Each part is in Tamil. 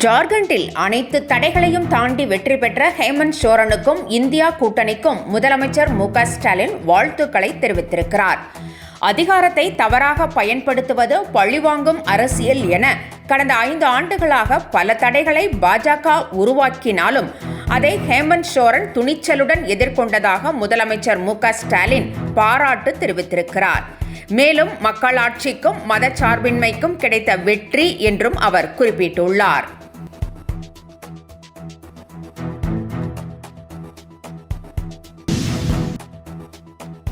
ஜார்க்கண்டில் அனைத்து தடைகளையும் தாண்டி வெற்றி பெற்ற ஹேமந்த் சோரனுக்கும் இந்தியா கூட்டணிக்கும் முதலமைச்சர் மு.க. ஸ்டாலின் வாழ்த்துக்களை தெரிவித்திருக்கிறார். அதிகாரத்தை தவறாக பயன்படுத்துவது பழிவாங்கும் அரசியல் என கடந்த 5 ஆண்டுகளாக பல தடைகளை பாஜக உருவாக்கினாலும் அதை ஹேமந்த் சோரன் துணிச்சலுடன் எதிர்கொண்டதாக முதலமைச்சர் மு.க. ஸ்டாலின் பாராட்டு தெரிவித்திருக்கிறார். மேலும் மக்களாட்சிக்கும் மதச்சார்பின்மைக்கும் கிடைத்த வெற்றி என்றும் அவர் குறிப்பிட்டுள்ளார்.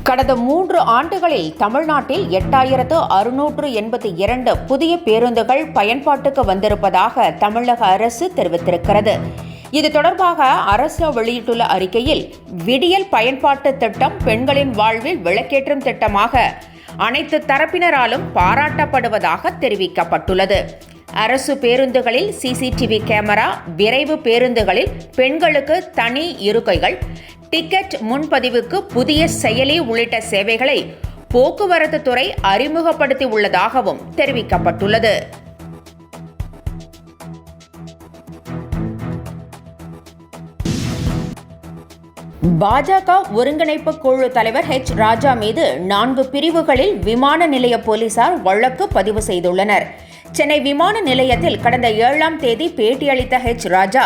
கடந்த 3 ஆண்டுகளில் தமிழ்நாட்டில் 8682 புதிய பேருந்துகள் பயன்பாட்டுக்கு வந்திருப்பதாக தமிழக அரசு தெரிவித்திருக்கிறது. இது தொடர்பாக அரசு வெளியிட்டுள்ள அறிக்கையில், விடியல் பயன்பாட்டு திட்டம் பெண்களின் வாழ்வில் விளக்கேற்றும் திட்டமாக அனைத்து தரப்பினராலும் பாராட்டப்படுவதாக தெரிவிக்கப்பட்டுள்ளது. அரசு பேருந்துகளில் சிசிடிவி கேமரா, விரைவு பேருந்துகளில் பெண்களுக்கு தனி இருக்கைகள், டிக்கெட் முன்பதிவுக்கு புதிய செயலி உள்ளிட்ட சேவைகளை போக்குவரத்து துறை அறிமுகப்படுத்தி உள்ளதாகவும் தெரிவிக்கப்பட்டுள்ளது. பாஜக ஒருங்கிணைப்பு குழு தலைவர் ஹெச். ராஜா மீது 4 பிரிவுகளில் விமான நிலைய போலீசார் வழக்கு பதிவு செய்துள்ளனர். சென்னை விமான நிலையத்தில் கடந்த 7ஆம் தேதி பேட்டியளித்த ஹெச். ராஜா,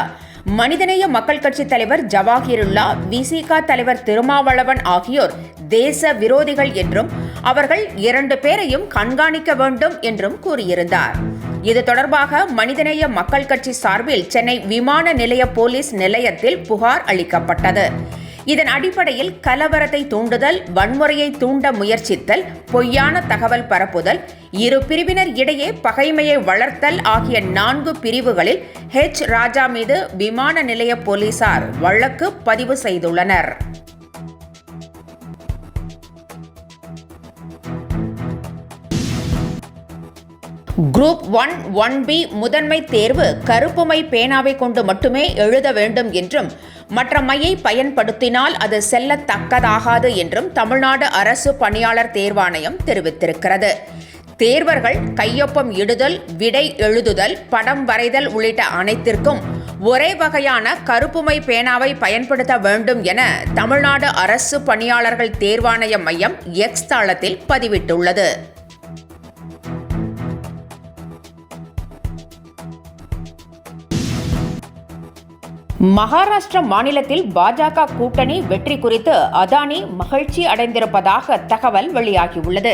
மனிதநேய மக்கள் கட்சி தலைவர் ஜவாஹிருல்லா, விசிக தலைவர் திருமாவளவன் ஆகியோர் தேச விரோதிகள் என்றும் அவர்கள் 2 பேரையும் கண்காணிக்க வேண்டும் என்றும் கூறியிருந்தார். இது தொடர்பாக மனிதநேய மக்கள் கட்சி சார்பில் சென்னை விமான நிலைய போலீஸ் நிலையத்தில் புகார் அளிக்கப்பட்டது. இதன் அடிப்படையில் கலவரத்தை தூண்டுதல், வன்முறையை தூண்ட முயற்சித்தல், பொய்யான தகவல் பரப்புதல், இரு பிரிவினர் இடையே பகைமையை வளர்த்தல் ஆகிய 4 பிரிவுகளில் ஹெச். ராஜா மீது விமான நிலைய போலீசார் வழக்கு பதிவு செய்துள்ளனர். குரூப் 1, 1B முதன்மை தேர்வு கருப்பு மை பேனாவை கொண்டு மட்டுமே எழுத வேண்டும் என்றும் மற்ற மையை பயன்படுத்தினால் அது செல்லத்தக்கதாகாது என்றும் தமிழ்நாடு அரசு பணியாளர் தேர்வாணையம் தெரிவித்திருக்கிறது. தேர்வர்கள் கையொப்பம் இடுதல், விடை எழுதுதல், படம் வரைதல் உள்ளிட்ட அனைத்திற்கும் ஒரே வகையான கருப்பு மை பேனாவை பயன்படுத்த வேண்டும் என தமிழ்நாடு அரசு பணியாளர்கள் தேர்வாணைய மையம் எக்ஸ் தளத்தில் பதிவிட்டுள்ளது. மகாராஷ்டிரா மாநிலத்தில் பாஜக கூட்டணி வெற்றி குறித்து அதானி மகிழ்ச்சி அடைந்திருப்பதாக தகவல் வெளியாகியுள்ளது.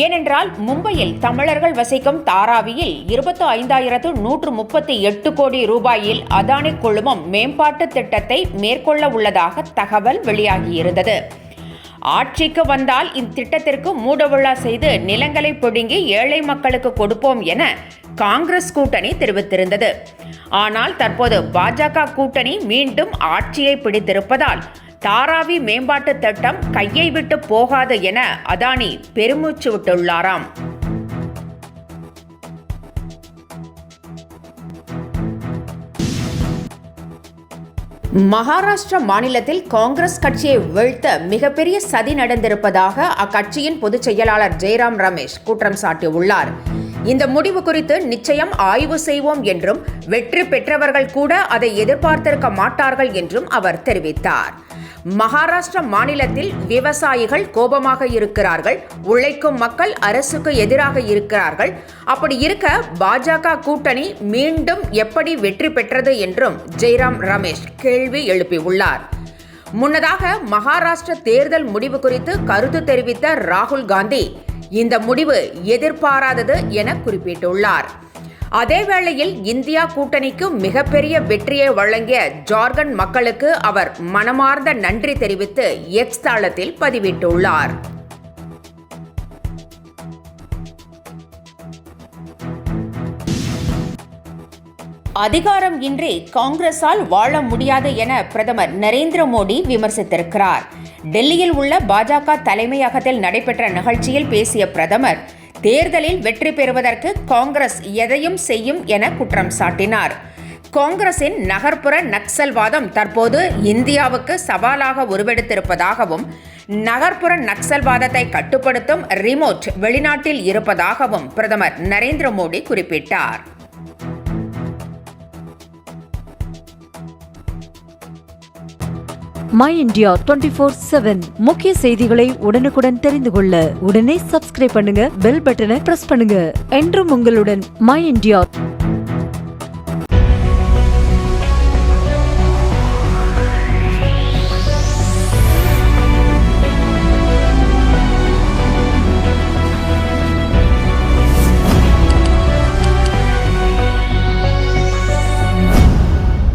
ஏனென்றால் மும்பையில் தமிழர்கள் வசிக்கும் தாராவியில் 25,138 கோடி ரூபாயில் அதானி குழுமம் மேம்பாட்டு திட்டத்தை மேற்கொள்ள உள்ளதாக தகவல் வெளியாகியிருந்தது. ஆட்சிக்கு வந்தால் இத்திட்டத்திற்கு மூடவிழா செய்து நிலங்களை பிடுங்கி ஏழை மக்களுக்கு கொடுப்போம் என காங்கிரஸ் கூட்டணி தெரிவித்திருந்தது. ஆனால் தற்போது பாஜக கூட்டணி மீண்டும் ஆட்சியை பிடித்திருப்பதால் தாராவி மேம்பாட்டு திட்டம் கையை விட்டு போகாது என அதானி பெருமூச்சு விட்டுள்ளாராம். மகாராஷ்டிரா மாநிலத்தில் காங்கிரஸ் கட்சியை வீழ்த்த மிகப்பெரிய சதி நடந்திருப்பதாக அக்கட்சியின் பொதுச் செயலாளர் ஜெய்ராம் ரமேஷ் குற்றம் சாட்டியுள்ளார். இந்த முடிவு குறித்து நிச்சயம் ஆய்வு செய்வோம் என்றும் வெற்றி பெற்றவர்கள் கூட அதை எதிர்பார்த்திருக்க மாட்டார்கள் என்றும் அவர் தெரிவித்தார். மகாராஷ்டிரா மாநிலத்தில் விவசாயிகள் கோபமாக இருக்கிறார்கள், உழைக்கும் மக்கள் அரசுக்கு எதிராக இருக்கிறார்கள். அப்படி இருக்க பாஜக கூட்டணி மீண்டும் எப்படி வெற்றி பெற்றது என்றும் ஜெய்ராம் ரமேஷ் கேள்வி எழுப்பியுள்ளார். முன்னதாக மகாராஷ்டிரா தேர்தல் முடிவு குறித்து கருத்து தெரிவித்த ராகுல் காந்தி, இந்த முடிவு எதிர்பாராதது என குறிப்பிட்டுள்ளார். அதேவேளையில் இந்தியா கூட்டணிக்கு மிகப்பெரிய வெற்றியை வழங்கிய ஜார்க்கண்ட் மக்களுக்கு அவர் மனமார்ந்த நன்றி தெரிவித்து எக்ஸ் தளத்தில் பதிவிட்டுள்ளார். அதிகாரம் இன்றி காங்கிரஸால் வாழ முடியாது என பிரதமர் நரேந்திர மோடி விமர்சித்திருக்கிறார். டெல்லியில் உள்ள பாஜக தலைமையகத்தில் நடைபெற்ற நிகழ்ச்சியில் பேசிய பிரதமர், தேர்தலில் வெற்றி பெறுவதற்கு காங்கிரஸ் எதையும் செய்யும் என குற்றம் சாட்டினார். காங்கிரசின் நகர்ப்புற நக்சல்வாதம் தற்போது இந்தியாவுக்கு சவாலாக உருவெடுத்திருப்பதாகவும், நகர்ப்புற நக்சல்வாதத்தை கட்டுப்படுத்தும் ரிமோட் வெளிநாட்டில் இருப்பதாகவும் பிரதமர் நரேந்திர மோடி குறிப்பிட்டார். மை இந்தியா 24/7 முக்கிய செய்திகளை உடனுக்குடன் தெரிந்து கொள்ள உடனே சப்ஸ்கிரைப் பண்ணுங்க, பெல் பட்டனை பிரஸ் பண்ணுங்க. என்றும் உங்களுடன் மை இந்தியா.